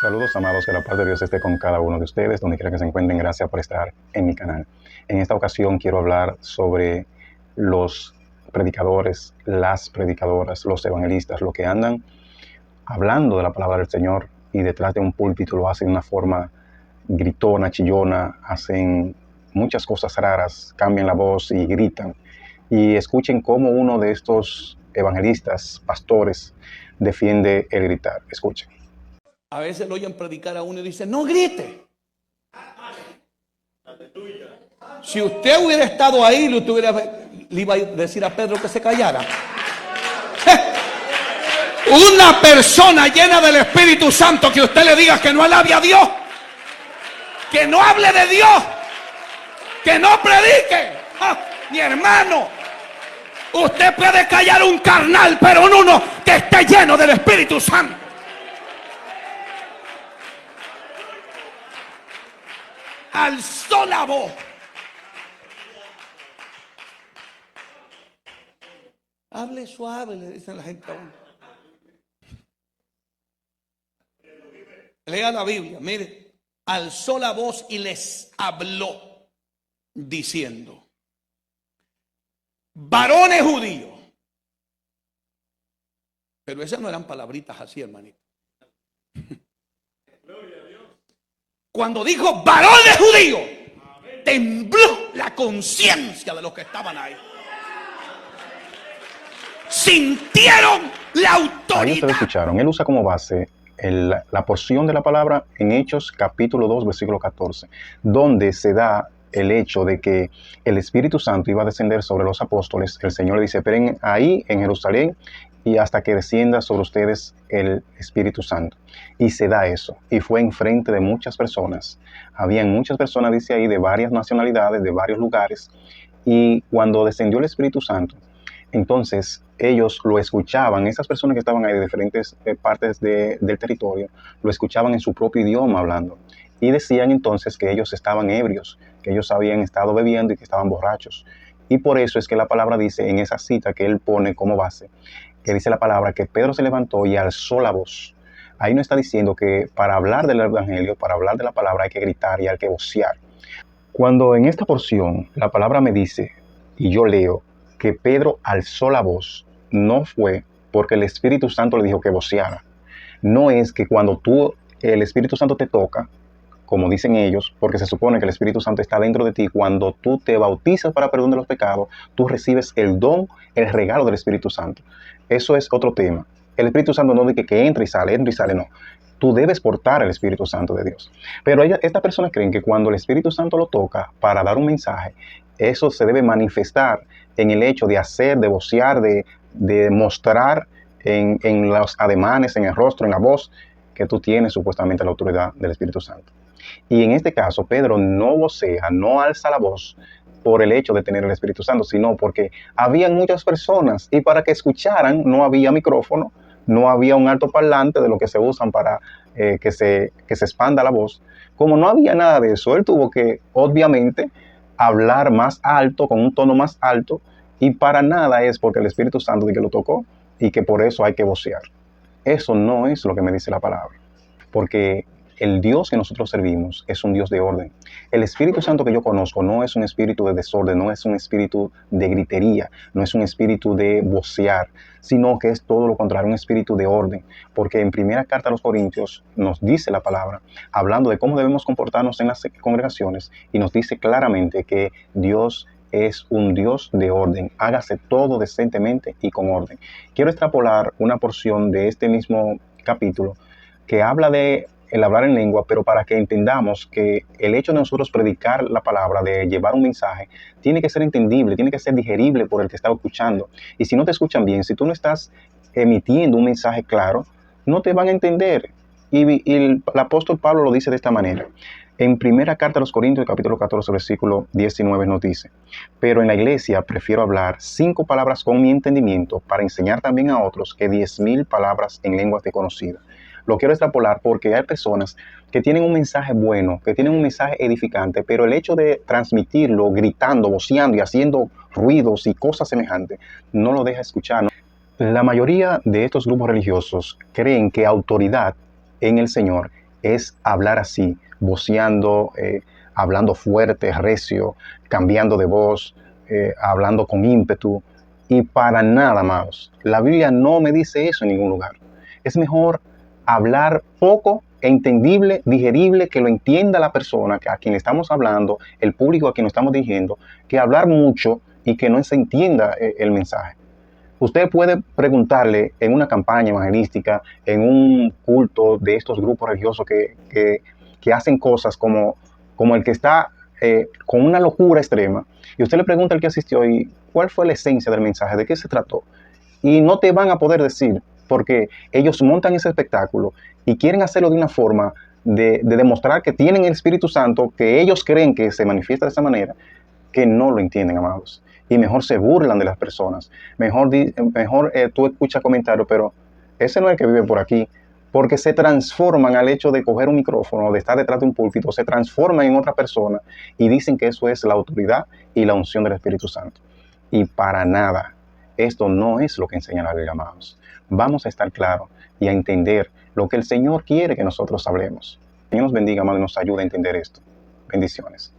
Saludos amados, que la paz de Dios esté con cada uno de ustedes, donde quiera que se encuentren. Gracias por estar en mi canal. En esta ocasión quiero hablar sobre los predicadores, las predicadoras, los evangelistas, los que andan hablando de la palabra del Señor y detrás de un púlpito lo hacen de una forma gritona, chillona, hacen muchas cosas raras, cambian la voz y gritan. Y escuchen cómo uno de estos evangelistas, pastores, defiende el gritar. Escuchen. A veces lo oyen predicar a uno y dicen, no grite. Si usted hubiera estado ahí, le iba a decir a Pedro que se callara. Una persona llena del Espíritu Santo que usted le diga que no alabe a Dios, que no hable de Dios, que no predique. Mi hermano, usted puede callar un carnal, pero no uno que esté lleno del Espíritu Santo. Alzó la voz. Hable suave, le dicen la gente a uno. Lea la Biblia, mire. Alzó la voz y les habló, diciendo: varones judíos. Pero esas no eran palabritas así, hermanito. Cuando dijo varones judíos, tembló la conciencia de los que estaban ahí. Sintieron la autoridad. Ahí ustedes escucharon, él usa como base la porción de la palabra en Hechos capítulo 2, versículo 14, donde se da el hecho de que el Espíritu Santo iba a descender sobre los apóstoles. El Señor le dice: esperen ahí en Jerusalén y hasta que descienda sobre ustedes el Espíritu Santo. Y se da eso, y fue enfrente de muchas personas. Habían muchas personas, dice ahí, de varias nacionalidades, de varios lugares, y cuando descendió el Espíritu Santo, entonces ellos lo escuchaban, esas personas que estaban ahí de diferentes partes del territorio, lo escuchaban en su propio idioma hablando. Y decían entonces que ellos estaban ebrios, que ellos habían estado bebiendo y que estaban borrachos. Y por eso es que la palabra dice en esa cita que él pone como base, que dice la palabra que Pedro se levantó y alzó la voz. Ahí no está diciendo que para hablar del evangelio, para hablar de la palabra hay que gritar y hay que vocear. Cuando en esta porción la palabra me dice, y yo leo, que Pedro alzó la voz, no fue porque el Espíritu Santo le dijo que voceara. No es que cuando el Espíritu Santo te toca, como dicen ellos, porque se supone que el Espíritu Santo está dentro de ti, cuando tú te bautizas para perdón de los pecados, tú recibes el don, el regalo del Espíritu Santo. Eso es otro tema. El Espíritu Santo no dice que entra y sale, no. Tú debes portar el Espíritu Santo de Dios. Pero estas personas creen que cuando el Espíritu Santo lo toca para dar un mensaje, eso se debe manifestar en el hecho de hacer, de vocear, de mostrar en los ademanes, en el rostro, en la voz, que tú tienes supuestamente la autoridad del Espíritu Santo. Y en este caso, Pedro no vocea, no alza la voz por el hecho de tener el Espíritu Santo, sino porque habían muchas personas y para que escucharan no había micrófono, no había un altoparlante de lo que se usan para que se expanda la voz. Como no había nada de eso, él tuvo que, obviamente, hablar más alto, con un tono más alto, y para nada es porque el Espíritu Santo de que lo tocó y que por eso hay que vocear. Eso no es lo que me dice la palabra, porque el Dios que nosotros servimos es un Dios de orden. El Espíritu Santo que yo conozco no es un espíritu de desorden, no es un espíritu de gritería, no es un espíritu de vocear, sino que es todo lo contrario, un espíritu de orden. Porque en primera carta a los Corintios nos dice la palabra, hablando de cómo debemos comportarnos en las congregaciones, y nos dice claramente que Dios es un Dios de orden. Hágase todo decentemente y con orden. Quiero extrapolar una porción de este mismo capítulo que habla de el hablar en lengua, pero para que entendamos que el hecho de nosotros predicar la palabra, de llevar un mensaje, tiene que ser entendible, tiene que ser digerible por el que está escuchando. Y si no te escuchan bien, si tú no estás emitiendo un mensaje claro, no te van a entender. Y el apóstol Pablo lo dice de esta manera. En primera carta a los Corintios, capítulo 14, versículo 19, nos dice: pero en la iglesia prefiero hablar 5 palabras con mi entendimiento para enseñar también a otros que 10,000 palabras en lenguas desconocidas. Lo quiero extrapolar porque hay personas que tienen un mensaje bueno, que tienen un mensaje edificante, pero el hecho de transmitirlo gritando, voceando y haciendo ruidos y cosas semejantes, no lo deja escuchar, ¿no? La mayoría de estos grupos religiosos creen que autoridad en el Señor es hablar así, voceando, hablando fuerte, recio, cambiando de voz, hablando con ímpetu. Y para nada, amados, la Biblia no me dice eso en ningún lugar. Es mejor hablar poco, entendible, digerible, que lo entienda la persona a quien le estamos hablando, el público a quien nos estamos dirigiendo, que hablar mucho y que no se entienda el mensaje. Usted puede preguntarle en una campaña evangelística, en un culto de estos grupos religiosos que hacen cosas como el que está con una locura extrema, y usted le pregunta al que asistió, ¿y cuál fue la esencia del mensaje? ¿De qué se trató? Y no te van a poder decir, porque ellos montan ese espectáculo y quieren hacerlo de una forma de demostrar que tienen el Espíritu Santo, que ellos creen que se manifiesta de esa manera, que no lo entienden, amados. Y mejor se burlan de las personas. Mejor tú escuchas comentarios, pero ese no es el que vive por aquí. Porque se transforman al hecho de coger un micrófono, de estar detrás de un púlpito, se transforman en otra persona y dicen que eso es la autoridad y la unción del Espíritu Santo. Y para nada, esto no es lo que enseña la Biblia, amados. Vamos a estar claros y a entender lo que el Señor quiere que nosotros hablemos. Que Dios nos bendiga, amados, y nos ayude a entender esto. Bendiciones.